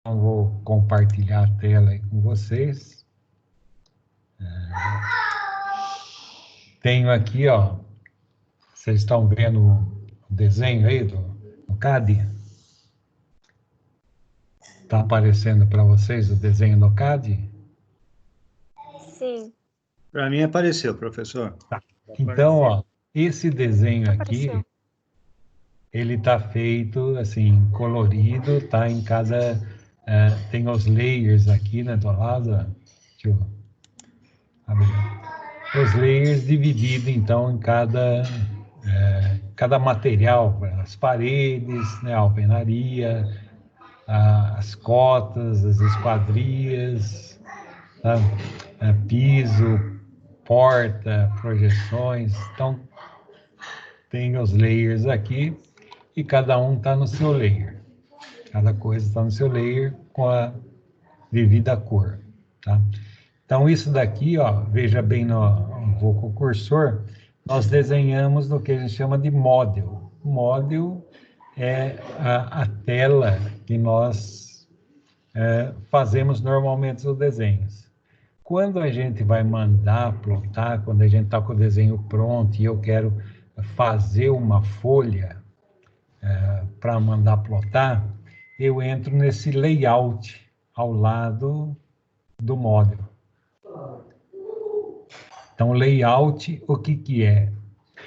Então, vou compartilhar a tela aí com vocês. Tenho aqui, ó, vocês estão vendo o desenho aí do CAD? Está aparecendo para vocês o desenho do CAD? Sim. Para mim apareceu, professor. Tá. Então, ó, esse desenho Apareceu. aqui, ele está feito assim, colorido, tá em cada... tem os layers aqui, né, do lado, ó. Deixa eu abrir. Os layers divididos, então, em cada material, as paredes, né, a alvenaria, as cotas, as esquadrias, tá? Piso, porta, projeções. Então, tem os layers aqui e cada um está no seu layer. Cada coisa está no seu layer com a devida cor, tá? Então, isso daqui, ó, veja bem, vou com o cursor, nós desenhamos no que a gente chama de model. Model é a tela que nós fazemos normalmente os desenhos. Quando a gente vai mandar plotar, quando a gente está com o desenho pronto e eu quero fazer uma folha para mandar plotar, eu entro nesse layout ao lado do model. Então, layout, o que que é?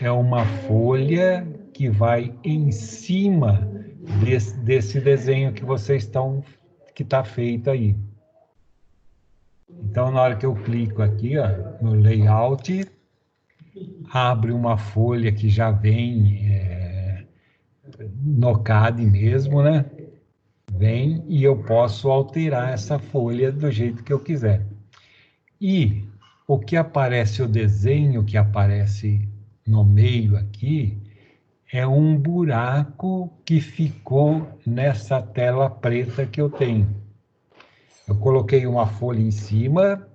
É uma folha que vai em cima desse desenho que vocês estão, que está feito aí. Então, na hora que eu clico aqui, ó, no layout, abre uma folha que já vem no CAD mesmo, né? Vem e eu posso alterar essa folha do jeito que eu quiser. E o que aparece, o desenho que aparece no meio aqui, é um buraco que ficou nessa tela preta que eu tenho. Eu coloquei uma folha em cima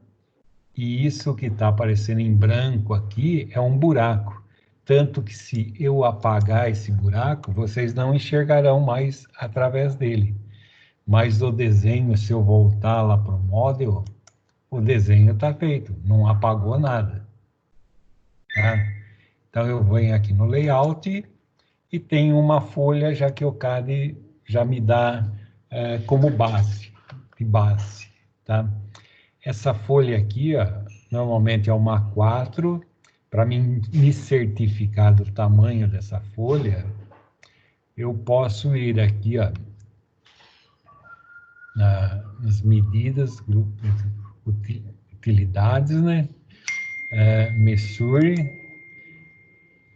e isso que está aparecendo em branco aqui é um buraco. Tanto que se eu apagar esse buraco, vocês não enxergarão mais através dele. Mas o desenho, se eu voltar lá para o model, o desenho está feito, não apagou nada. Tá? Então, eu venho aqui no layout e tenho uma folha, já que o CAD já me dá como base, tá? Essa folha aqui, ó, normalmente é uma A4. Para mim me certificar do tamanho dessa folha, eu posso ir aqui, ó, nas medidas, utilidades, né? Mesure,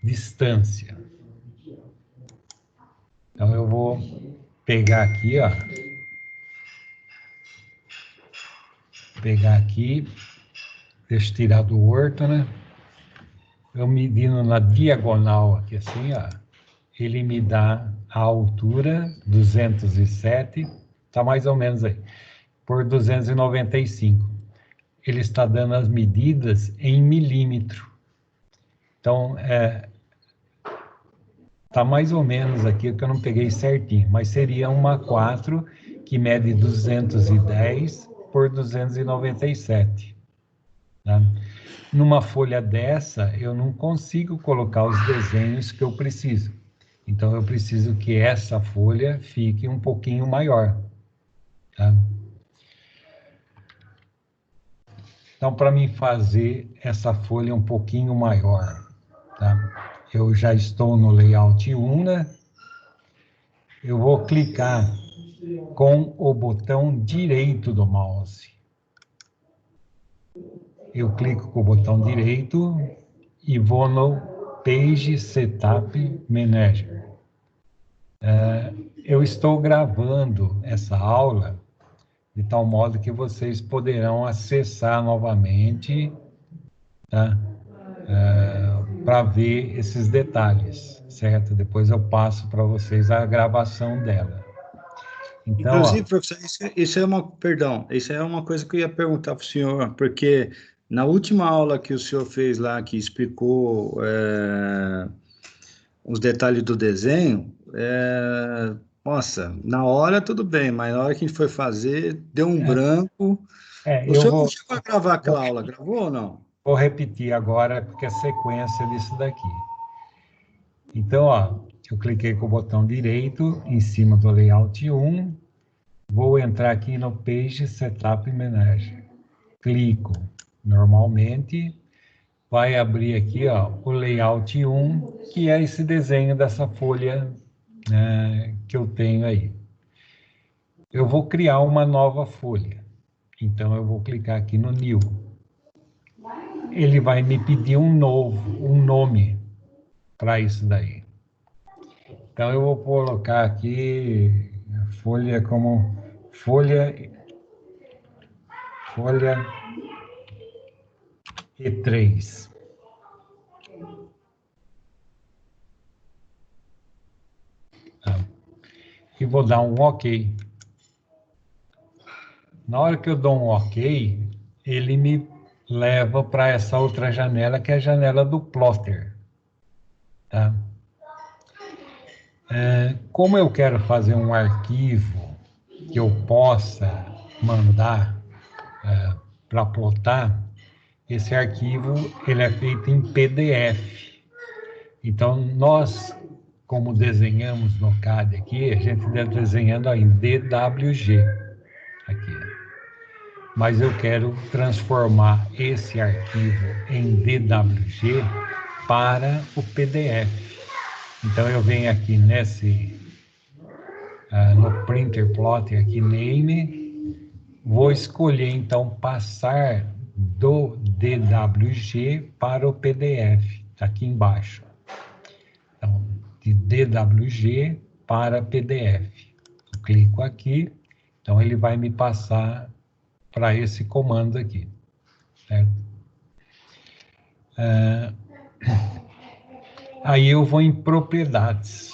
distância. Então, eu vou pegar aqui, ó. Pegar aqui, deixa eu tirar do orto, né? Eu medindo na diagonal aqui assim, ó. Ele me dá a altura, 207, tá mais ou menos aí, por 295. Ele está dando as medidas em milímetro. Então, tá mais ou menos aqui, que eu não peguei certinho, mas seria uma 4 que mede 210 por 297. Tá? Numa folha dessa, eu não consigo colocar os desenhos que eu preciso. Então, eu preciso que essa folha fique um pouquinho maior. Tá? Então, para mim fazer essa folha um pouquinho maior, tá? Eu já estou no layout 1, né? Eu vou clicar com o botão direito do mouse. Eu clico com o botão direito e vou no Page Setup Manager. Eu estou gravando essa aula de tal modo que vocês poderão acessar novamente, tá? Para ver esses detalhes, certo? Depois eu passo para vocês a gravação dela. Então, inclusive, professor, isso é uma, perdão, isso é uma coisa que eu ia perguntar para o senhor, porque na última aula que o senhor fez lá, que explicou os detalhes do desenho, Nossa, na hora tudo bem, mas na hora que a gente foi fazer, deu um branco. O Eu senhor não chegou a gravar aquela aula, gravou ou não? vou repetir agora, porque é sequência disso daqui. Então, ó, eu cliquei com o botão direito em cima do layout 1, vou entrar aqui no Page Setup Manager. Clico normalmente, vai abrir aqui, ó, o layout 1, que é esse desenho dessa folha, né, que eu tenho aí. Eu vou criar uma nova folha. Então, eu vou clicar aqui no New. Ele vai me pedir um nome para isso daí. Então, eu vou colocar aqui folha como folha E3. Tá? E vou dar um OK. Na hora que eu dou um OK, ele me leva para essa outra janela, que é a janela do plotter. Tá? Como eu quero fazer um arquivo que eu possa mandar para plotar, esse arquivo ele é feito em PDF. Então, nós, como desenhamos no CAD aqui, a gente está desenhando em DWG. Aqui. Mas eu quero transformar esse arquivo em DWG para o PDF. Então, eu venho aqui no Printer Plotter, aqui Name, vou escolher, então, passar do DWG para o PDF, tá aqui embaixo. Então, de DWG para PDF. Eu clico aqui, então ele vai me passar para esse comando aqui, certo? Aí eu vou em propriedades.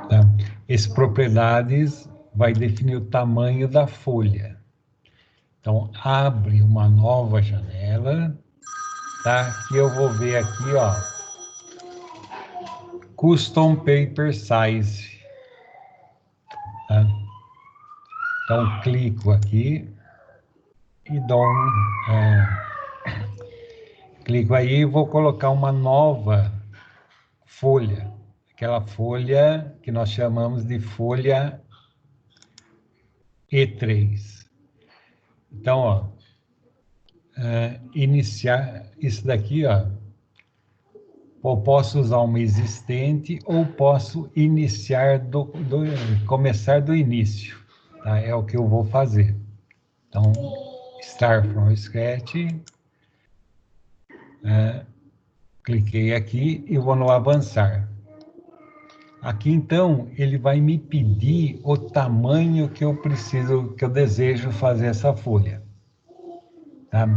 Tá? Esse propriedades vai definir o tamanho da folha. Então, abre uma nova janela, tá? Que eu vou ver aqui, ó, Custom Paper Size. Tá? Então, clico aqui e dou clico aí e vou colocar uma nova folha. Aquela folha que nós chamamos de folha E3. Então, ó, iniciar isso daqui, ó, ou posso usar uma existente ou posso iniciar começar do início, tá? É o que eu vou fazer. Então, Start from Scratch, cliquei aqui e vou no avançar. Aqui, então, ele vai me pedir o tamanho que eu preciso, que eu desejo fazer essa folha. Tá?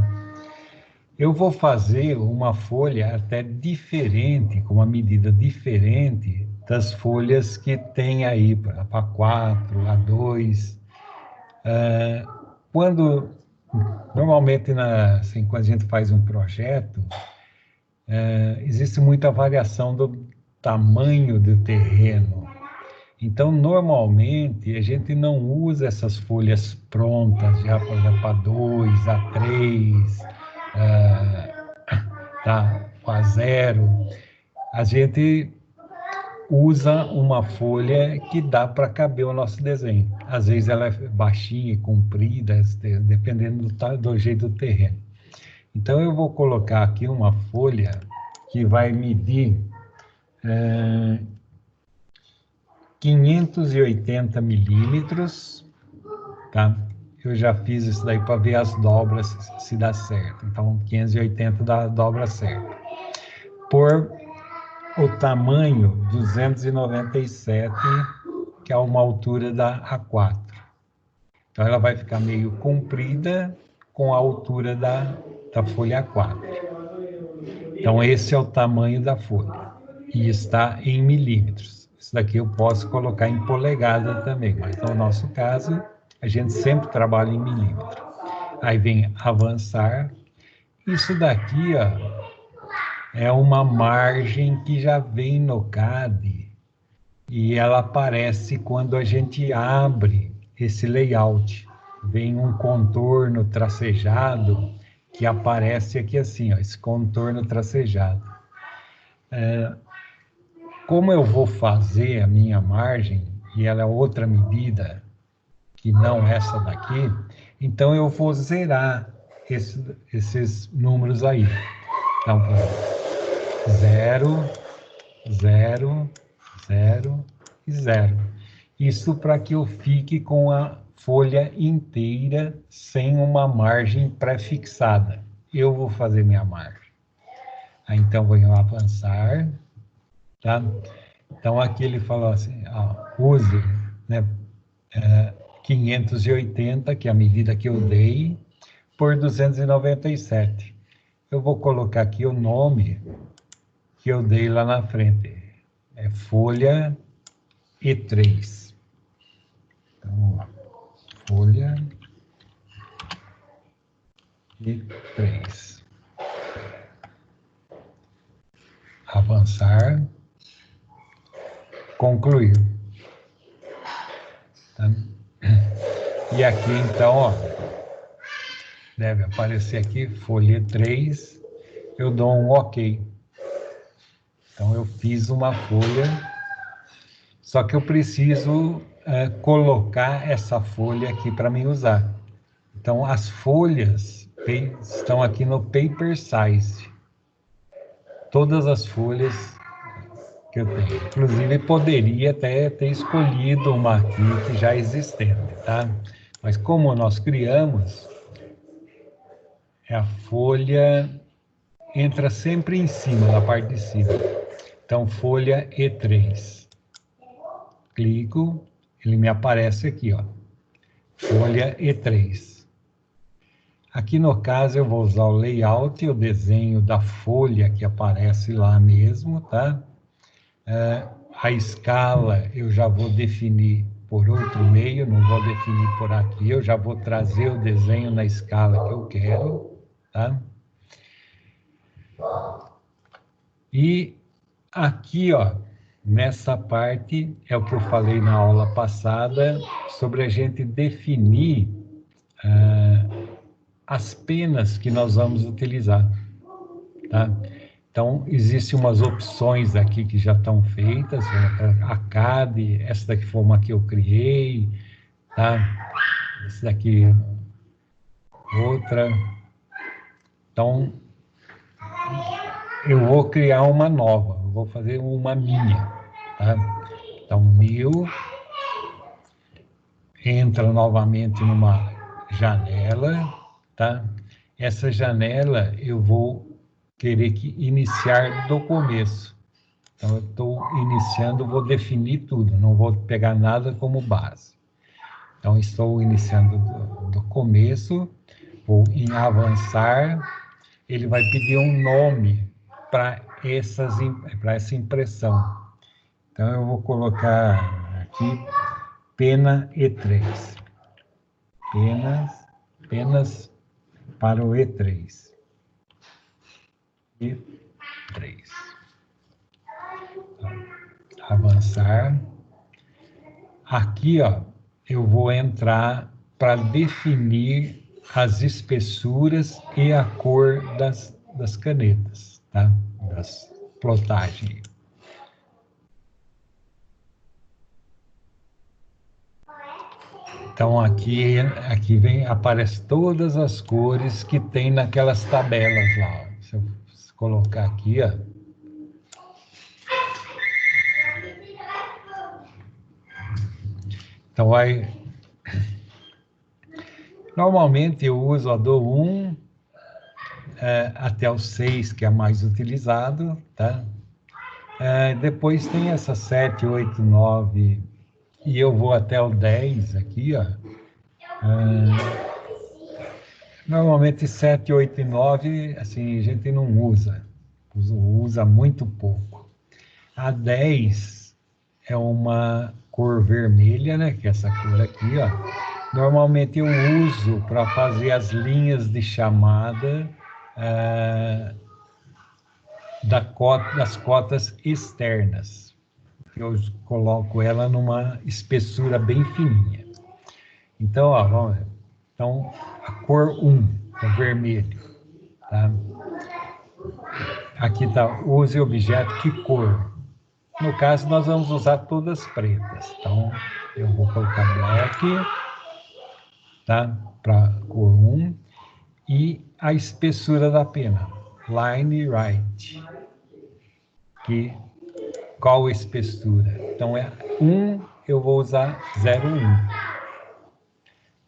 Eu vou fazer uma folha até diferente, com uma medida diferente das folhas que tem aí para A4, A2. Normalmente, assim, quando a gente faz um projeto, existe muita variação do tamanho do terreno. Então, normalmente, a gente não usa essas folhas prontas, já para 2, A3, tá, A0. A gente usa uma folha que dá para caber o nosso desenho. Às vezes ela é baixinha e comprida, dependendo do jeito do terreno. Então, eu vou colocar aqui uma folha que vai medir 580 milímetros, tá? Eu já fiz isso daí para ver as dobras, se dá certo. Então, 580 dá a dobra certa. Por o tamanho 297, que é uma altura da A4. Então, ela vai ficar meio comprida com a altura da folha A4. Então, esse é o tamanho da folha. E está em milímetros. Isso daqui eu posso colocar em polegada também, mas no nosso caso, a gente sempre trabalha em milímetro. Aí vem avançar. Isso daqui, ó, é uma margem que já vem no CAD e ela aparece quando a gente abre esse layout. Vem um contorno tracejado que aparece aqui assim, ó, esse contorno tracejado. Como eu vou fazer a minha margem, e ela é outra medida que não essa daqui, então eu vou zerar esses números aí. Então, 0, 0, 0 e 0. Isso para que eu fique com a folha inteira sem uma margem pré-fixada. Eu vou fazer minha margem. Aí, então, vou avançar, tá? Então, aqui ele falou assim, ó, use, né, 580, que é a medida que eu dei, por 297. Eu vou colocar aqui o nome que eu dei lá na frente. É folha E3. Então, folha E3. Avançar. Concluir. Tá? E aqui, então, ó, deve aparecer aqui, folha 3, eu dou um OK. Então, eu fiz uma folha, só que eu preciso colocar essa folha aqui para mim usar. Então, as folhas estão aqui no Paper Size. Todas as folhas que eu tenho. Inclusive, poderia até ter escolhido uma aqui que já é existente, tá? Mas como nós criamos, a folha entra sempre em cima, na parte de cima. Então, folha E3. Clico, ele me aparece aqui, ó. Folha E3. Aqui no caso eu vou usar o layout, o desenho da folha que aparece lá mesmo, tá? A escala eu já vou definir por outro meio, não vou definir por aqui, eu já vou trazer o desenho na escala que eu quero, tá? E aqui, ó, nessa parte é o que eu falei na aula passada sobre a gente definir as penas que nós vamos utilizar, tá? Então, existem umas opções aqui que já estão feitas, a CAD, essa daqui foi uma que eu criei, tá? Essa daqui, outra. Então, eu vou criar uma nova, vou fazer uma minha, tá? Então, new, entra novamente numa janela, tá? Essa janela eu vou querer que iniciar do começo. Então, eu estou iniciando, vou definir tudo, não vou pegar nada como base. Então, estou iniciando do começo, vou em avançar, ele vai pedir um nome para essa impressão. Então, eu vou colocar aqui pena E3. Penas para o E3. E3. Avançar. Aqui, ó, eu vou entrar para definir as espessuras e a cor das canetas, tá? Das plotagens. Então, aqui aparece todas as cores que tem naquelas tabelas lá. Ó. Se eu colocar aqui, ó. Então, normalmente eu uso a do 1 até o 6, que é mais utilizado, tá? Depois tem essa 7, 8, 9, e eu vou até o 10 aqui, ó. Normalmente 7, 8 e 9, assim, a gente não usa muito pouco. A 10 é uma cor vermelha, né? Que é essa cor aqui, ó. Normalmente eu uso para fazer as linhas de chamada das cotas externas. eu coloco ela numa espessura bem fininha. Então, ó, vamos ver. Então, a cor 1, o vermelho, tá? Aqui está, use objeto, que cor? No caso, nós vamos usar todas pretas. Então, eu vou colocar black, tá? Para cor 1. E a espessura da pena, line right. Qual a espessura? Então, é 1, eu vou usar 0,1.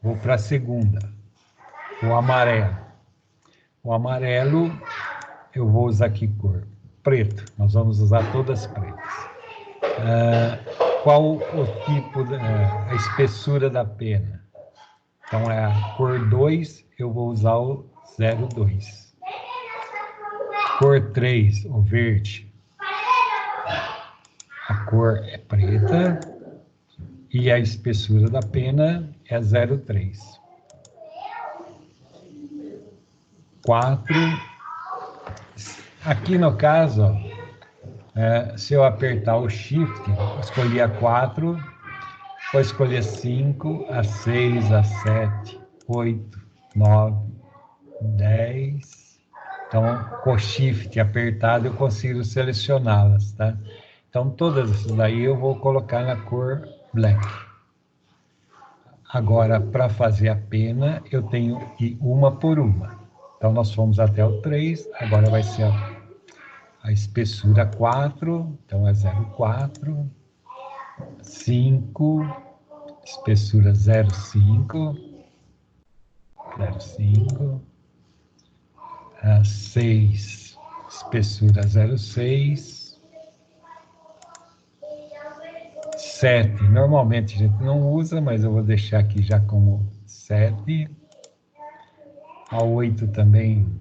Vou para a segunda, o amarelo. O amarelo, eu vou usar que cor? Preto. Nós vamos usar todas pretas. Qual o tipo, a espessura da pena? Então, é a cor 2, eu vou usar o 0,2. Cor 3, o verde. A cor é preta e a espessura da pena é 0,3. 4. Aqui no caso, ó, se eu apertar o Shift, escolhi a 4, vou escolher 5, a 6, a 7, 8, 9, 10. Então, com o Shift apertado, eu consigo selecioná-las, tá? Então, todas essas daí eu vou colocar na cor black. Agora, para fazer a pena, eu tenho que ir uma por uma. Então, nós fomos até o 3, agora vai ser a espessura 4, então é 0,4, 5, espessura 0,5, 0,5, 6, espessura 0,6, 7, normalmente a gente não usa, mas eu vou deixar aqui já como 7. A 8 também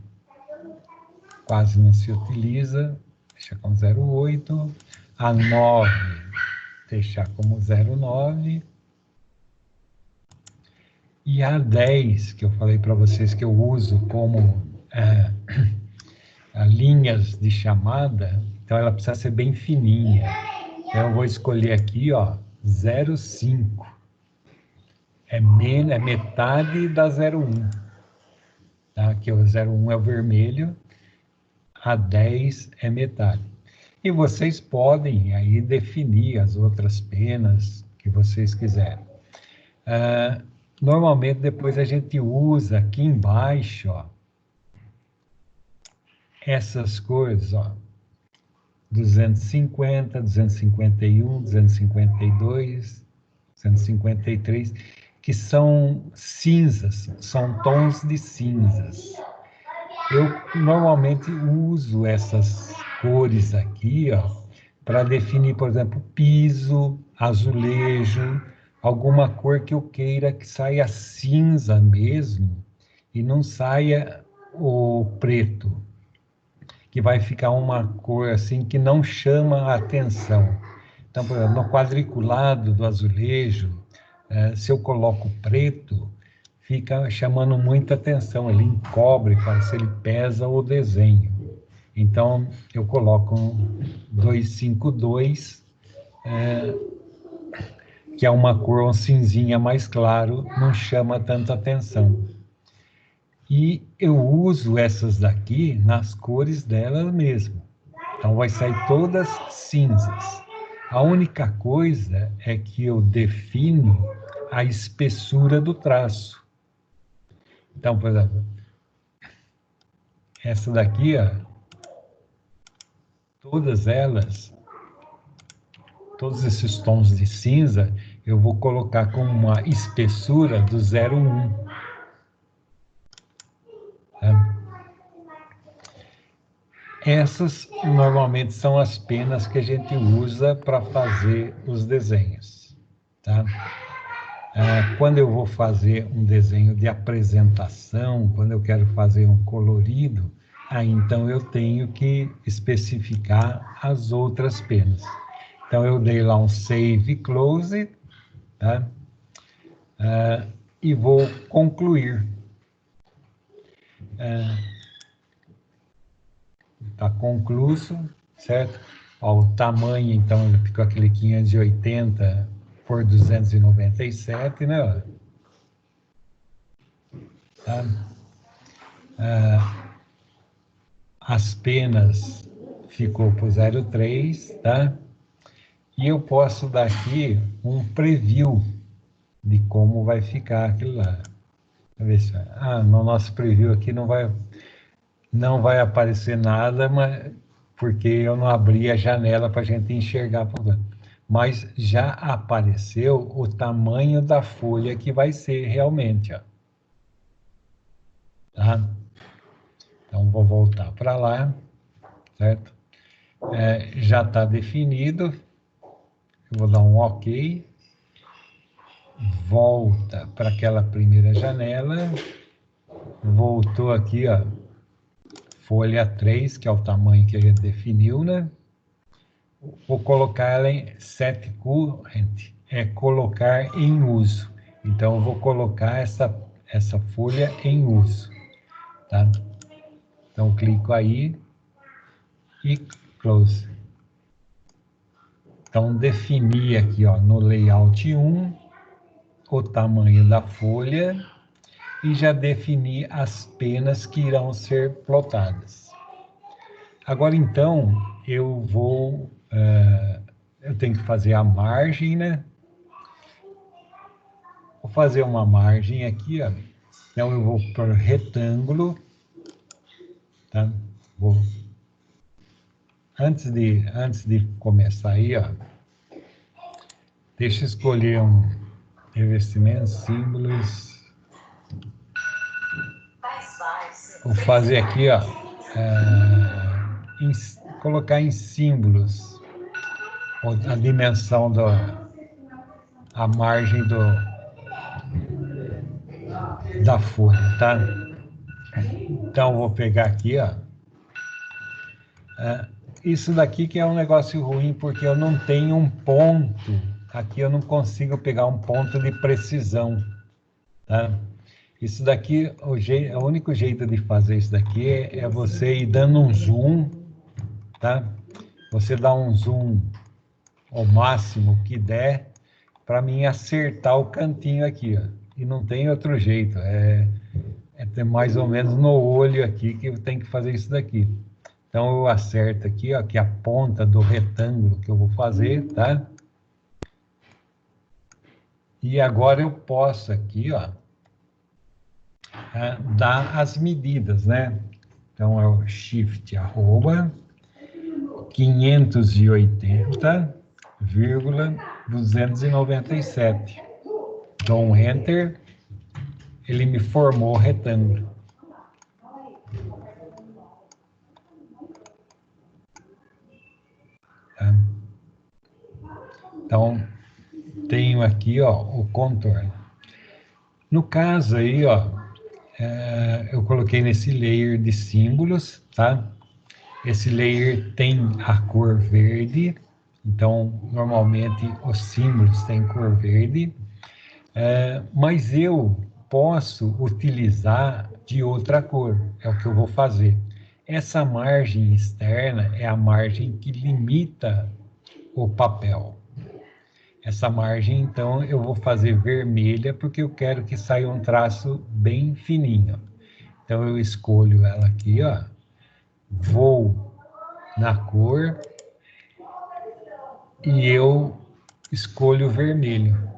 quase não se utiliza, deixa como 0,8. A 9, deixar como 0,9. E a 10, que eu falei para vocês que eu uso como linhas de chamada, então ela precisa ser bem fininha. Então eu vou escolher aqui, ó, 0,5. É metade da 0,1. Tá? Que o 0,1 é o vermelho, a 10 é metade. E vocês podem aí definir as outras penas que vocês quiserem. Normalmente depois a gente usa aqui embaixo, ó, essas cores, ó, 250, 251, 252, 253, que são cinzas, são tons de cinzas. Eu normalmente uso essas cores aqui, ó, para definir, por exemplo, piso, azulejo, alguma cor que eu queira que saia cinza mesmo e não saia o preto, que vai ficar uma cor assim que não chama a atenção. Então, por exemplo, no quadriculado do azulejo, se eu coloco preto, fica chamando muita atenção, ele encobre, parece que ele pesa o desenho. Então, eu coloco um 252, que é uma cor um cinzinha mais claro, não chama tanta atenção. E eu uso essas daqui nas cores delas mesmo. Então, vai sair todas cinzas. A única coisa é que eu defino a espessura do traço. Então, por exemplo, essa daqui, ó, todas elas, todos esses tons de cinza, eu vou colocar com uma espessura do 0,1. Tá? Essas, normalmente, são as penas que a gente usa para fazer os desenhos. Tá? Quando eu vou fazer um desenho de apresentação, quando eu quero fazer um colorido, então eu tenho que especificar as outras penas. Então eu dei lá um Save Close, tá? E vou concluir. Está concluído, certo? Ó, o tamanho, então, ele ficou aquele 580 por 297, né? Ó. Tá? As penas ficou por 0,3, tá? E eu posso dar aqui um preview de como vai ficar aquilo lá. Ver se, no nosso preview aqui não vai aparecer nada, mas, porque eu não abri a janela para a gente enxergar. Mas já apareceu o tamanho da folha que vai ser realmente. Ó. Tá? Então, vou voltar para lá, certo? Já está definido. Eu vou dar um OK. Volta para aquela primeira janela. Voltou aqui, ó. Folha 3, que é o tamanho que a gente definiu, né? Vou colocar ela em set current, colocar em uso. Então, eu vou colocar essa folha em uso, tá? Então, clico aí e close. Então, defini aqui, ó, no layout 1, o tamanho da folha e já defini as penas que irão ser plotadas. Agora, então, eu tenho que fazer a margem, né? Vou fazer uma margem aqui, ó. Então, eu vou para retângulo, tá? Antes de começar aí, ó, deixa eu escolher um revestimento, símbolos. Vou fazer aqui, ó, colocar em símbolos a dimensão a margem da folha, tá? Então, vou pegar aqui, ó. Isso daqui que é um negócio ruim, porque eu não tenho um ponto. Aqui eu não consigo pegar um ponto de precisão, tá? Isso daqui, o único jeito de fazer isso daqui é você ir dando um zoom, tá? Você dá um zoom ao máximo que der, para mim acertar o cantinho aqui, ó. E não tem outro jeito, é ter mais ou menos no olho aqui que eu tenho que fazer isso daqui. Então, eu acerto aqui, ó, que é a ponta do retângulo que eu vou fazer, tá? E agora eu posso aqui, ó, dar as medidas, né? Então, é o shift arroba 580,297. Dou um enter, ele me formou o retângulo. Tá? Então, tenho aqui, ó, o contorno. No caso aí, ó, eu coloquei nesse layer de símbolos, tá? Esse layer tem a cor verde, então, normalmente, os símbolos têm cor verde, mas eu posso utilizar de outra cor, é o que eu vou fazer. Essa margem externa é a margem que limita o papel. Essa margem, então, eu vou fazer vermelha, porque eu quero que saia um traço bem fininho. Então, eu escolho ela aqui, ó. Vou na cor e eu escolho vermelho.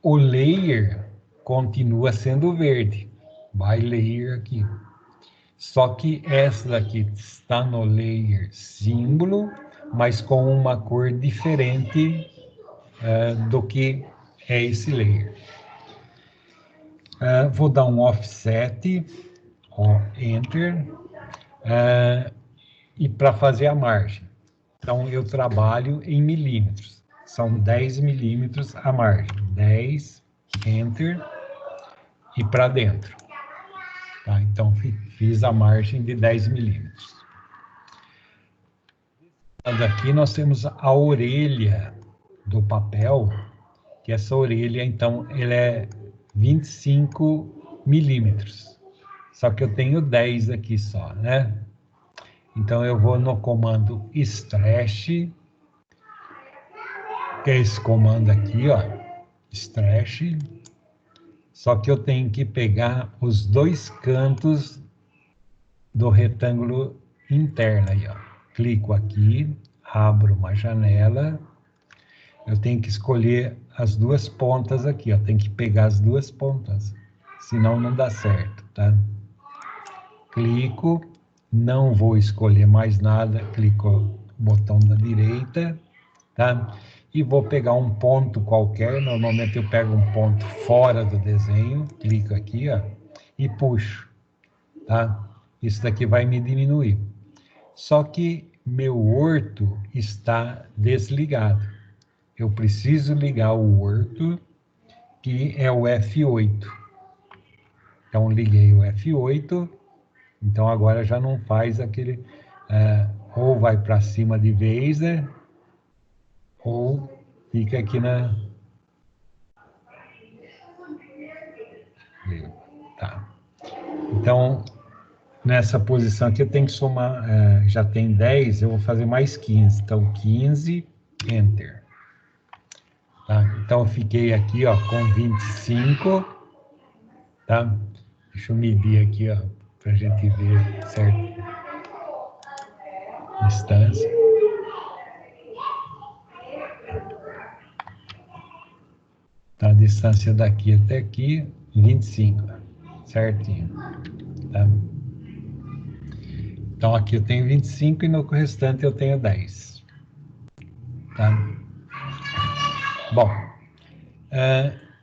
O layer continua sendo verde. By layer aqui. Só que essa daqui está no layer símbolo, mas com uma cor diferente do que é esse layer. Vou dar um offset, enter, e para fazer a margem. Então, eu trabalho em milímetros. São 10 milímetros a margem. 10, enter, e para dentro. Tá? Então, fiz a margem de 10 milímetros. Aqui nós temos a orelha do papel, que essa orelha, então, ela é 25 milímetros. Só que eu tenho 10 aqui só, né? Então, eu vou no comando stretch, que é esse comando aqui, ó, stretch. Só que eu tenho que pegar os dois cantos do retângulo interno aí, ó. Clico aqui, abro uma janela. Eu tenho que escolher as duas pontas aqui, ó. Tem que pegar as duas pontas, senão não dá certo, tá? Clico, não vou escolher mais nada, clico no botão da direita, tá? E vou pegar um ponto qualquer, normalmente eu pego um ponto fora do desenho, clico aqui, ó, e puxo, tá? Isso daqui vai me diminuir. Só que meu orto está desligado. Eu preciso ligar o orto, que é o F8. Então, liguei o F8, então agora já não faz aquele... ou vai para cima de vez, né? Ou fica aqui na... Tá. Então, nessa posição aqui eu tenho que somar, já tem 10, eu vou fazer mais 15. Então, 15, Enter. Tá? Então, eu fiquei aqui, ó, com 25, tá? Deixa eu medir aqui, ó, pra gente ver certo. Distância. Tá, a distância daqui até aqui, 25, certinho, tá? Então, aqui eu tenho 25 e no restante eu tenho 10, tá? Bom,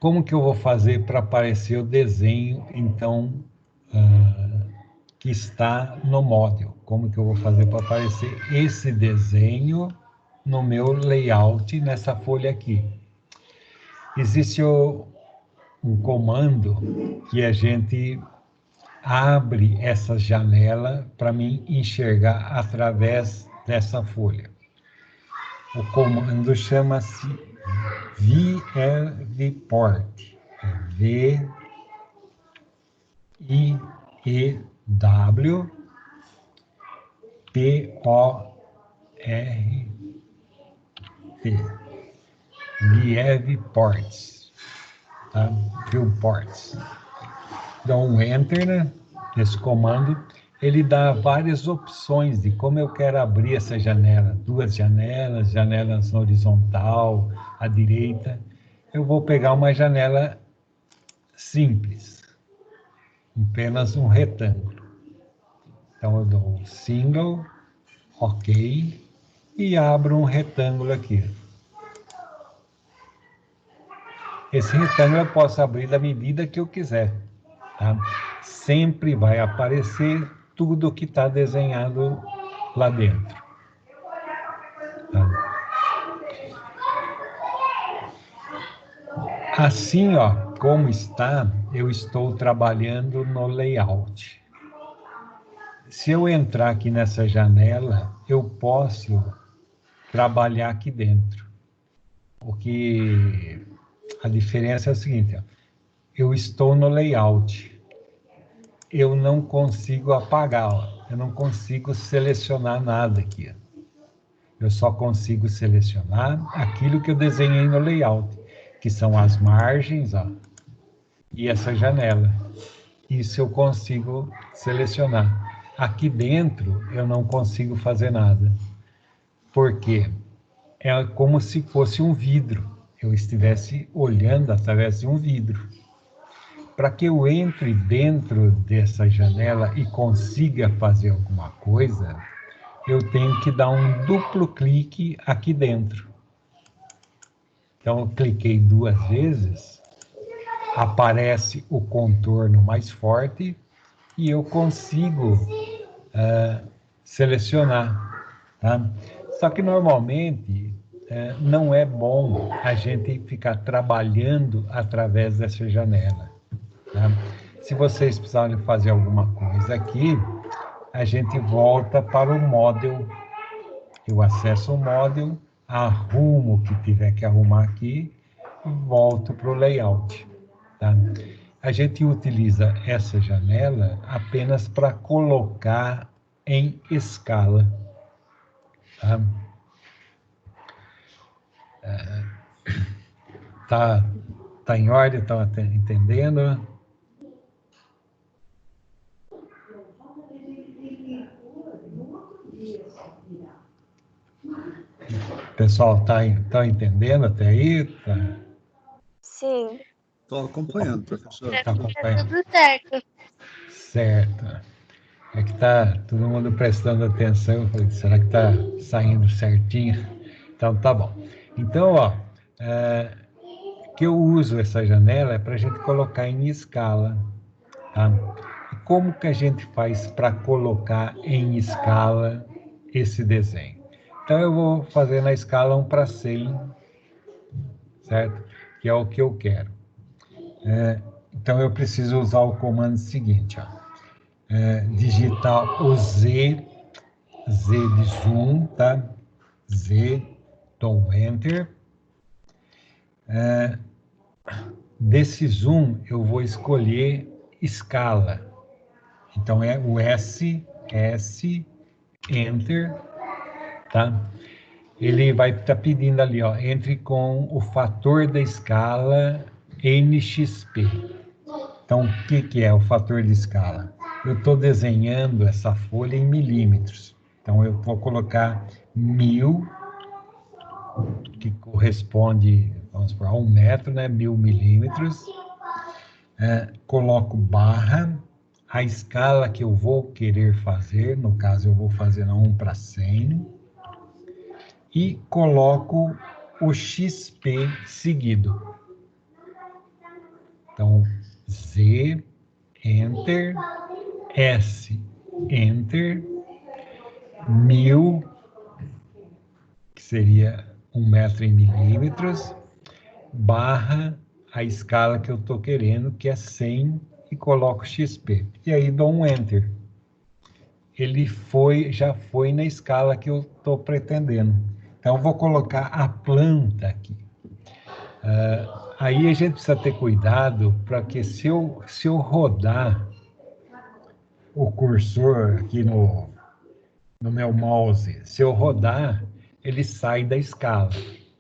como que eu vou fazer para aparecer o desenho, então, que está no model? Como que eu vou fazer para aparecer esse desenho no meu layout, nessa folha aqui? Existe um comando que a gente abre essa janela para mim enxergar através dessa folha. O comando chama-se ViewPort. ViewPort. ViewPorts. Tá? Viewports. Dá um Enter, né? Nesse comando. Ele dá várias opções de como eu quero abrir essa janela. 2 janelas, janelas na horizontal, à direita. Eu vou pegar uma janela simples, apenas um retângulo. Então, eu dou um single, OK, e abro um retângulo aqui. Esse retângulo eu posso abrir da medida que eu quiser, tá? Sempre vai aparecer tudo que está desenhado lá dentro. Tá? Assim, ó, como está, eu estou trabalhando no layout. Se eu entrar aqui nessa janela, eu posso trabalhar aqui dentro. Porque a diferença é a seguinte, ó, eu estou no layout. Eu não consigo apagar, ó, eu não consigo selecionar nada aqui. Eu só consigo selecionar aquilo que eu desenhei no layout, que são as margens, ó, e essa janela. Isso eu consigo selecionar. Aqui dentro eu não consigo fazer nada. Por quê? É como se fosse um vidro. Eu estivesse olhando através de um vidro. Para que eu entre dentro dessa janela e consiga fazer alguma coisa, eu tenho que dar um duplo clique aqui dentro. Então, eu cliquei 2 vezes, aparece o contorno mais forte e eu consigo selecionar. Tá? Só que, normalmente, não é bom a gente ficar trabalhando através dessa janela. Tá? Se vocês precisarem fazer alguma coisa aqui, a gente volta para o model. Eu acesso o model, arrumo o que tiver que arrumar aqui e volto para o layout. Tá? A gente utiliza essa janela apenas para colocar em escala. Tá? Tá em ordem? Estão entendendo? Pessoal, tá entendendo até aí? Tá. Sim. Estou acompanhando, professor. Tá acompanhando? Tudo certo. Certo. É que tá todo mundo prestando atenção. Eu falei, será que tá saindo certinho? Então, tá bom. Então, ó, que eu uso essa janela é para a gente colocar em escala, tá? E como que a gente faz para colocar em escala esse desenho? Então, eu vou fazer na escala 1:100, certo? Que é o que eu quero. Então, eu preciso usar o comando seguinte, ó. Digitar o Z de zoom, tá? Z, dou Enter. Desse zoom, eu vou escolher escala. Então, é o S, Enter, tá? Ele vai estar pedindo ali, ó, entre com o fator da escala NXP. Então, o que é o fator de escala? Eu estou desenhando essa folha em milímetros. Então, eu vou colocar 1000, que corresponde, vamos por 1 metro, né? 1000 milímetros. Coloco barra, a escala que eu vou querer fazer, no caso, eu vou fazer na 1:100, e coloco o XP seguido. Então, Z, Enter, S, Enter, 1000, que seria 1 metro em milímetros, barra a escala que eu estou querendo, que é 100, e coloco XP. E aí dou um Enter. Ele já foi na escala que eu estou pretendendo. Então, eu vou colocar a planta aqui. Aí a gente precisa ter cuidado para que se eu rodar o cursor aqui no meu mouse, se eu rodar, ele sai da escala,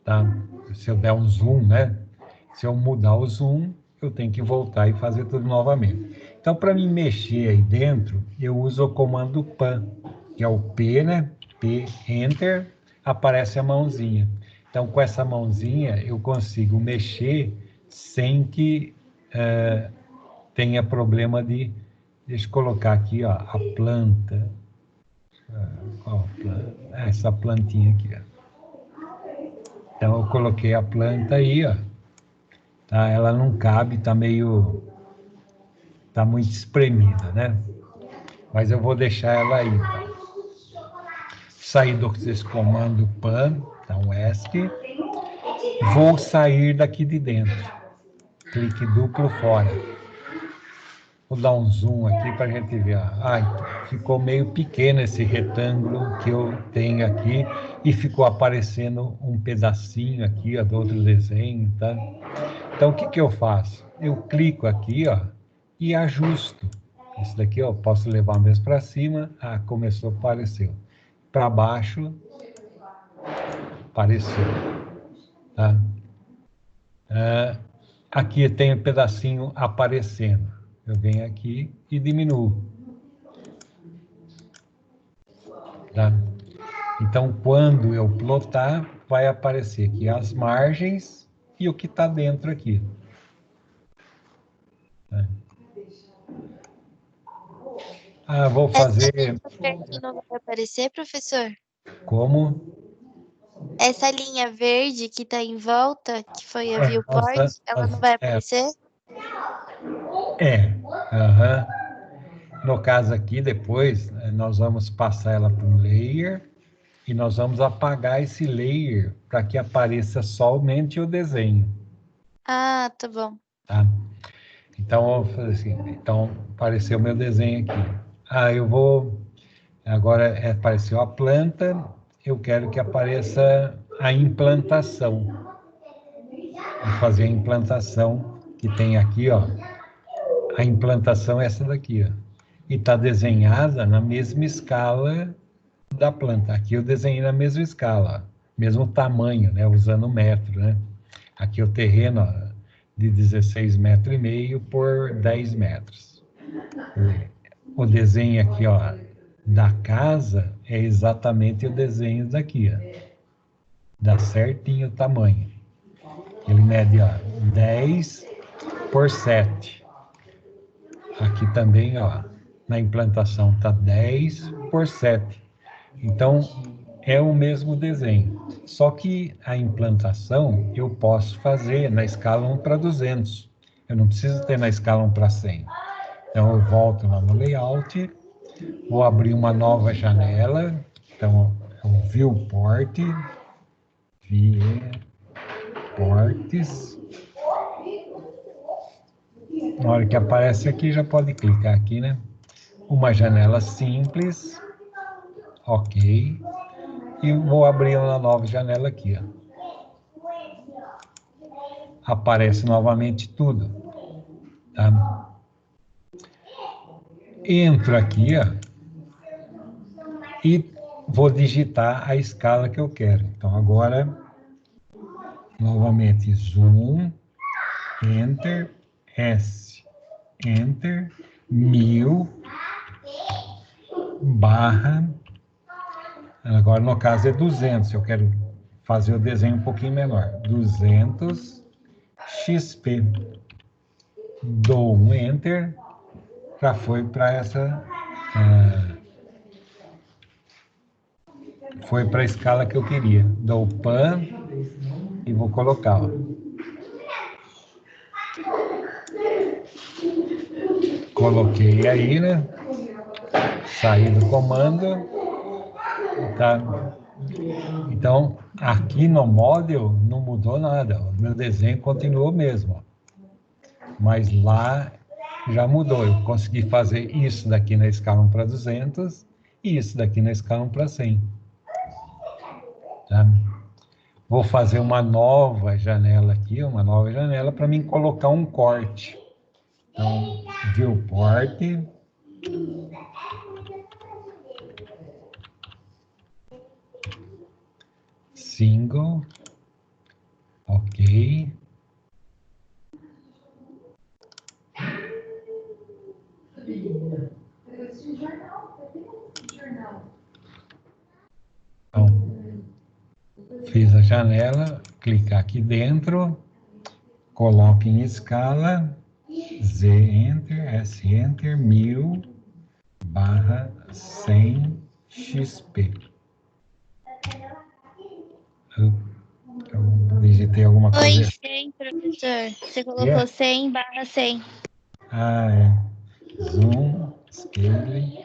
tá? Se eu der um zoom, né? Se eu mudar o zoom, eu tenho que voltar e fazer tudo novamente. Então, para me mexer aí dentro, eu uso o comando PAN, que é o P, né? P, Enter, aparece a mãozinha. Então, com essa mãozinha, eu consigo mexer sem que tenha problema de... Deixa eu colocar aqui, ó, a planta. Qual planta? Essa plantinha aqui, ó. Então, eu coloquei a planta aí, ó. Tá? Ela não cabe, tá muito espremida, né? Mas eu vou deixar ela aí, tá? Sair desse comando PAN, então ESC. Vou sair daqui de dentro. Clique duplo fora. Vou dar um zoom aqui para a gente ver. Ficou meio pequeno esse retângulo que eu tenho aqui e ficou aparecendo um pedacinho aqui, ó, do outro desenho, tá? Então, o que eu faço? Eu clico aqui, ó, e ajusto. Esse daqui, ó, posso levar mesmo para cima. Começou, apareceu. Para baixo, apareceu. Tá? Aqui tem um pedacinho aparecendo. Eu venho aqui e diminuo. Tá? Então, quando eu plotar, vai aparecer aqui as margens e o que está dentro aqui. Tá? Vou fazer... Essa linha verde não vai aparecer, professor? Como? Essa linha verde que está em volta, que foi a viewport, ela não vai aparecer? Aham. No caso aqui, depois, nós vamos passar ela para um layer e nós vamos apagar esse layer para que apareça somente o desenho. Ah, tá bom. Tá? Então, eu vou fazer assim. Então, apareceu o meu desenho aqui. Eu vou... Agora apareceu a planta, eu quero que apareça a implantação. Vou fazer a implantação que tem aqui, ó. A implantação é essa daqui, ó. e está desenhada na mesma escala da planta. Aqui eu desenhei na mesma escala, mesmo tamanho, né? Usando metro, né? Aqui o terreno ó, de 16,5 metros por 10 metros. O desenho aqui, ó, da casa é exatamente o desenho daqui, ó. Dá certinho o tamanho. Ele mede, ó, 10 por 7. Aqui também, ó, na implantação tá 10 por 7. Então, é o mesmo desenho. Só que a implantação eu posso fazer na escala 1 para 200. Eu não preciso ter na escala 1 para 100. Então, eu volto lá no layout, vou abrir uma nova janela. Então, é o Viewport, Viewports. Na hora que aparece aqui, já pode clicar aqui, né? Uma janela simples. Ok. E vou abrir uma nova janela aqui, ó. Aparece novamente tudo, tá? Entro aqui, ó, e vou digitar a escala que eu quero. Então, agora, novamente, zoom, enter, S, enter, 1000, barra, agora no caso é 200, eu quero fazer o desenho um pouquinho menor, 200, XP, dou um enter, já foi para essa, foi para a escala que eu queria. Dou pan e vou colocar, ó. Coloquei aí, né? Saí do comando, tá? Então, aqui no model não mudou nada, o meu desenho continuou mesmo, mas lá já mudou. Eu consegui fazer isso daqui na escala 1 para 200 e isso daqui na escala 1 para 100. Tá? Vou fazer uma nova janela aqui, uma nova janela para mim colocar um corte. Então, viewport, single, ok. Então, fiz a janela, clicar aqui dentro, coloco em escala, Z Enter, S Enter, 1000, barra 100 XP. Eu digitei alguma Foi coisa. 100, professor. Você colocou 100 barra 100. Ah, é. Zoom, scale,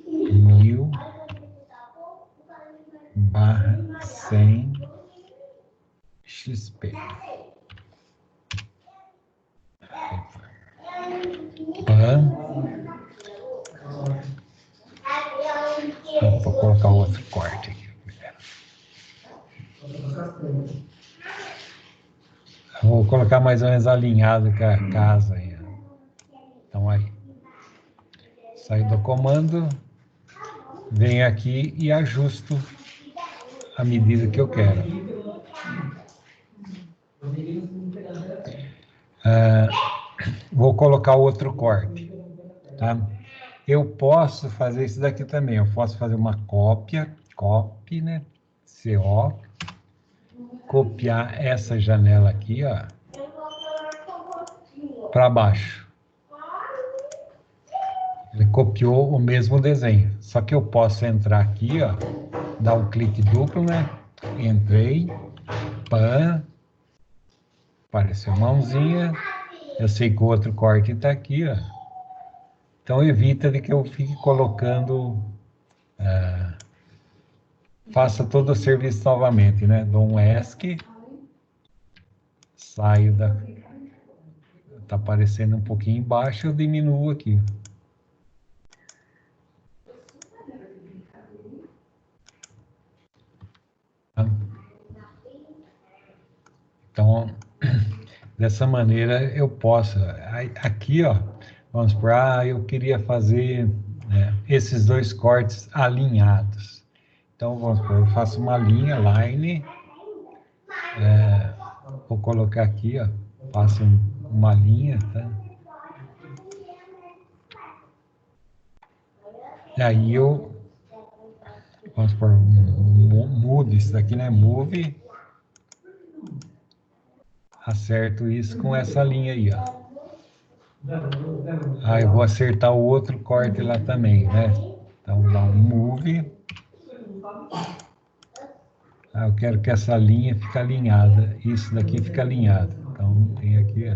1000, barra 100 XP. Pan. Vou colocar outro corte aqui. Vou colocar mais ou menos alinhado com a casa aí. Então aí. Saio do comando, venho aqui e ajusto a medida que eu quero. Vou colocar outro corte, tá? Eu posso fazer isso daqui também. Eu posso fazer uma cópia, copy, né? CO, copiar essa janela aqui, ó, para baixo. Ele copiou o mesmo desenho. Só que eu posso entrar aqui, ó, dar um clique duplo, né? Entrei, pan, apareceu mãozinha. Eu sei que o outro corte está aqui, ó. Então evita de que eu fique colocando, faça todo o serviço novamente, né? Dou um ESC, saio da, tá aparecendo um pouquinho embaixo, eu diminuo aqui. Tá? Então, dessa maneira eu posso, aqui, ó, Vamos supor, eu queria fazer esses dois cortes alinhados. Então, vamos supor, eu faço uma linha, line, vou colocar aqui, ó, faço uma linha, tá? E aí eu, vamos supor, mudo isso daqui, né? Move, acerto isso com essa linha aí, ó. Aí eu vou acertar o outro corte lá também, né? Então, dá um move. Eu quero que essa linha fique alinhada. Isso daqui fica alinhado. Então, tem aqui, ó.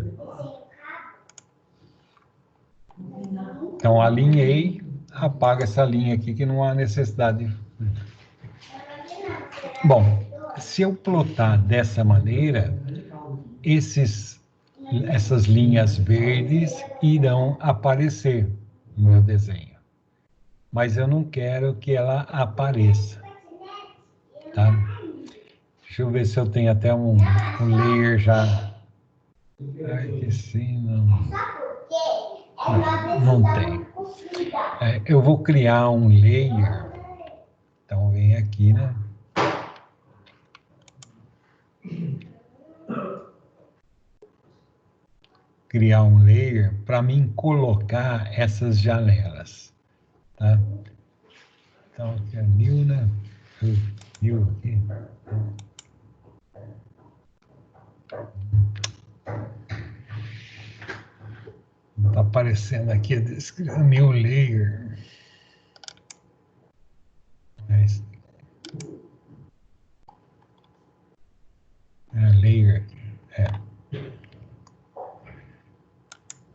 Então, alinhei, apaga essa linha aqui que não há necessidade. Bom, se eu plotar dessa maneira, essas linhas verdes irão aparecer no meu desenho. Mas eu não quero que ela apareça, tá? Deixa eu ver se eu tenho até um layer já. Ai, que sim, não. Não tem. Eu vou criar um layer. Então, vem aqui, né? Criar um layer para mim colocar essas janelas, tá? Então, aqui é new, né? New aqui. Está aparecendo aqui a descrição, new layer. Layer.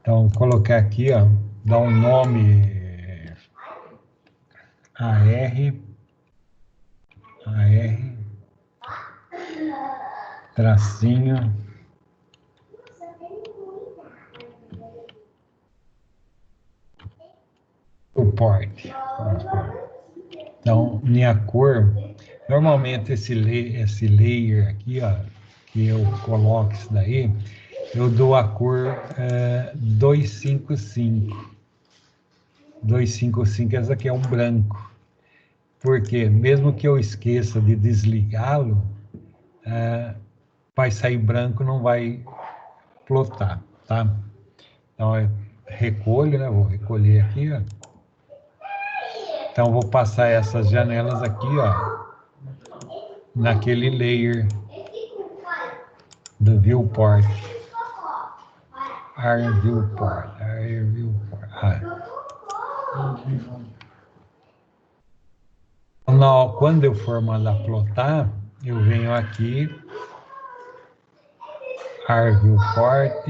Então, vou colocar aqui, ó, dar um nome AR, tracinho, suporte. Então, minha cor, normalmente esse layer aqui, ó, que eu coloco isso daí, eu dou a cor 255. 255, essa aqui é um branco. Porque mesmo que eu esqueça de desligá-lo, vai sair branco, não vai plotar, tá? Então, eu recolho, né? Vou recolher aqui, ó. Então, vou passar essas janelas aqui, ó, naquele layer do viewport. Viewport. Quando eu for mandar plotar, eu venho aqui, viewport,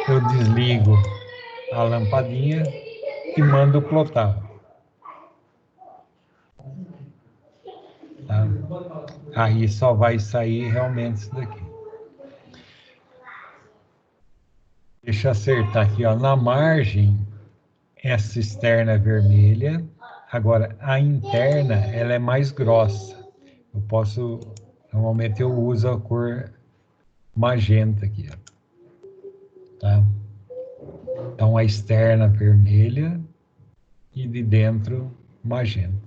eu desligo a lampadinha e mando plotar. Tá? Aí só vai sair realmente isso daqui. Deixa eu acertar aqui, ó, na margem, essa externa é vermelha. Agora, a interna, ela é mais grossa. Normalmente eu uso a cor magenta aqui, ó. Tá? Então, a externa vermelha e de dentro magenta.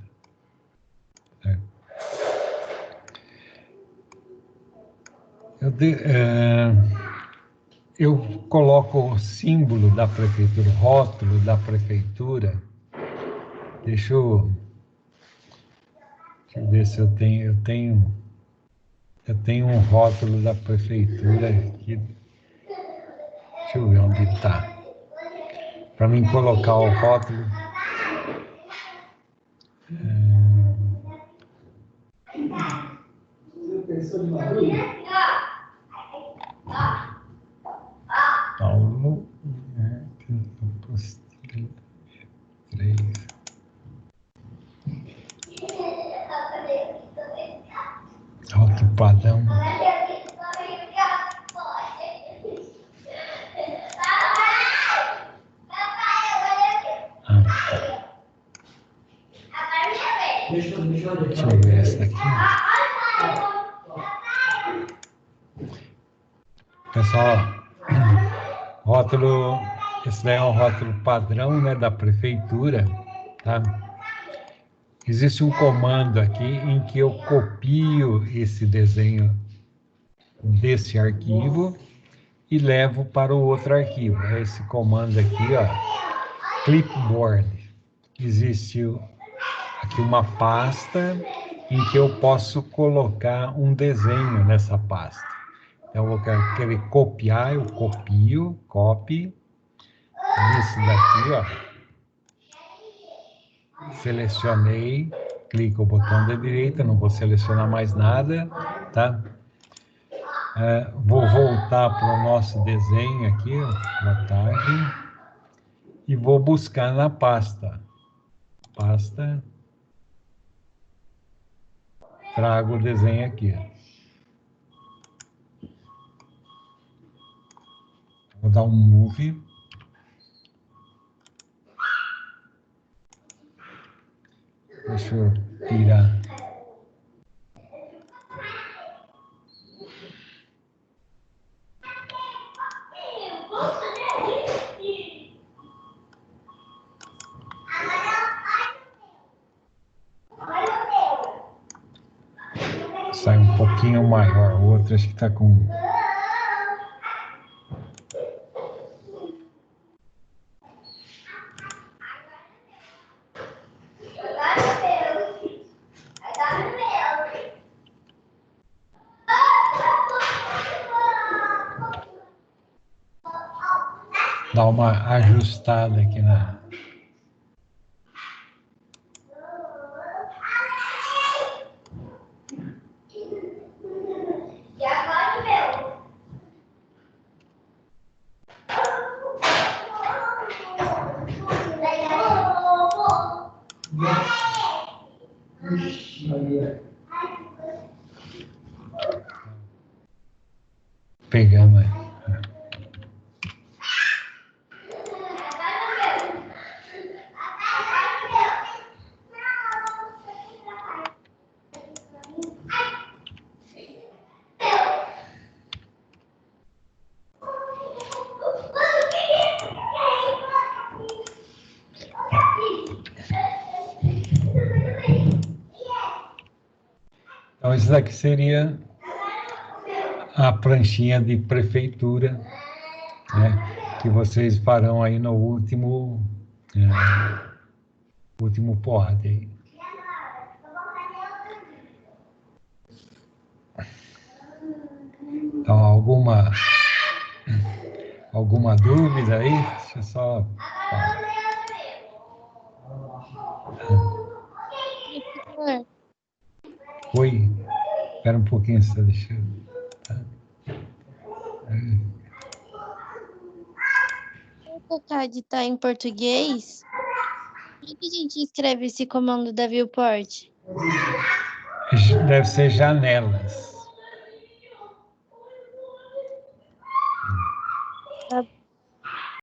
Eu coloco o símbolo da prefeitura, o rótulo da prefeitura. Deixa eu ver se eu tenho um rótulo da prefeitura aqui. Deixa eu ver onde está. Para mim colocar o rótulo. Paulo. 3. Alto padrão. Deixa eu ver essa aqui. Pessoal, rótulo esse daí é um rótulo padrão, né, da prefeitura, tá? Existe um comando aqui em que eu copio esse desenho desse arquivo e levo para o outro arquivo. É esse comando aqui, ó, clipboard. Existe aqui uma pasta em que eu posso colocar um desenho nessa pasta. Então, eu vou querer copiar, eu copio, copy, esse daqui, ó. Selecionei, clico o botão da direita, não vou selecionar mais nada, tá? Vou voltar para o nosso desenho aqui, ó, boa tarde, e vou buscar na pasta. Pasta, trago o desenho aqui, ó. Vou dar um move. Deixa eu tirar. Sai um pouquinho maior, o outro acho que está com... Dá uma ajustada aqui na... Pegando aí. Então, isso daqui seria a pranchinha de prefeitura, né, que vocês farão aí no último POAD aí. Então, alguma dúvida aí? Deixa eu só... Professor, Oi, espera um pouquinho, só deixa eu... o AutoCAD está em português? Como que a gente escreve esse comando da viewport? Deve ser janelas. Tá